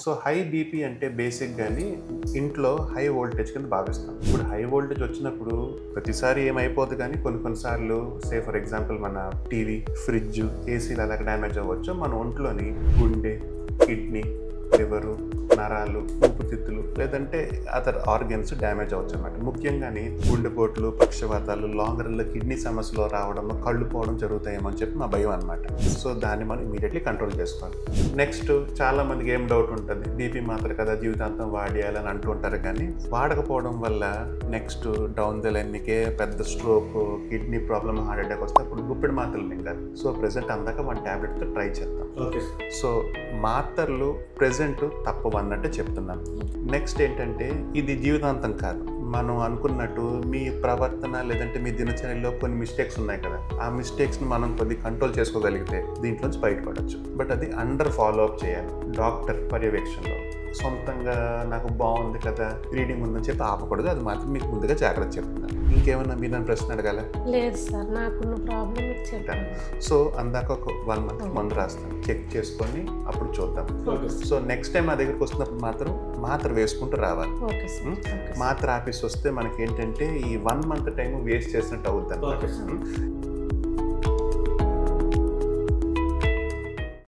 So high BP అంటే బేసిక్గాని ఇంట్లో high voltage కింద భావిస్తాం. ఇప్పుడు హై వోల్టేజ్ వచ్చినప్పుడు ప్రతిసారి ఏమైపోదు, కానీ కొన్నిసార్లు ఫర్ ఎగ్జాంపుల్ మన టీవీ, ఫ్రిడ్జ్, ఏసీలు అలాగ డ్యామేజ్ అవ్వచ్చు. మన ఒంట్లోని గుండె, కిడ్నీ, లివరు, నరాలు, ఊపిరితిత్తులు లేదంటే అదర్ ఆర్గన్స్ డ్యామేజ్ అవ్వచ్చు అన్నమాట. ముఖ్యంగాని గుండెపోట్లు, పక్షవాతాలు, లాంగ్ రన్లో కిడ్నీ సమస్యలు రావడం, కళ్ళు పోవడం జరుగుతాయేమో అని చెప్పి మా భయం అనమాట. సో దాన్ని మనం ఇమీడియట్లీ కంట్రోల్ చేసుకోవాలి. నెక్స్ట్, చాలా మందికి ఏం డౌట్ ఉంటుంది, బీపీ మాత్ర కదా జీవితాంతం వాడేయాలని అంటూ ఉంటారు, కానీ వాడకపోవడం వల్ల నెక్స్ట్ డౌన్ ద లైన్ మీకే పెద్ద stroke, kidney problem, heart attack వస్తే అప్పుడు గుప్పిడి మాత్రలు మింగాలి. సో ప్రెసెంట్ అందాక 1 టాబ్లెట్తో ట్రై చేద్దాం. సో మాత్రలు ప్రెసెంట్ తప్పవన్నట్టే చెప్తున్నాను. నెక్స్ట్ ఏంటంటే, ఇది జీవితాంతం కాదు. మనం అనుకున్నట్టు మీ ప్రవర్తన లేదంటే మీ దినచర్యలో కొన్ని మిస్టేక్స్ ఉన్నాయి కదా, ఆ మిస్టేక్స్ని మనం కొద్దిగా కంట్రోల్ చేసుకోగలిగితే దీంట్లోంచి బయటపడవచ్చు. బట్ అది అండర్ ఫాలో అప్ చేయాలి, డాక్టర్ పర్యవేక్షణలో. సొంతంగా నాకు బాగుంది కదా, రీడింగ్ ఉందని చెప్పి ఆపకూడదు. అది మాత్రం మీకు ముందుగా జాగ్రత్త చెప్తున్నాను. ఇంకేమన్నా మీరు నన్ను ప్రశ్న అడగాల? లేదు సార్, నాకున్న ప్రాబ్లం చెప్పాను. సో అందాక ఒక 1 మంత్ మందు రాస్తాను, చెక్ చేసుకొని అప్పుడు చూద్దాం. సో నెక్స్ట్ టైం మా దగ్గరికి వస్తున్నప్పుడు మాత్ర వేసుకుంటూ రావాలి. మాత్ర ఆఫీస్ వస్తే మనకి ఏంటంటే ఈ 1 మంత్ టైం వేస్ట్ చేసినట్టు అవుతుంది.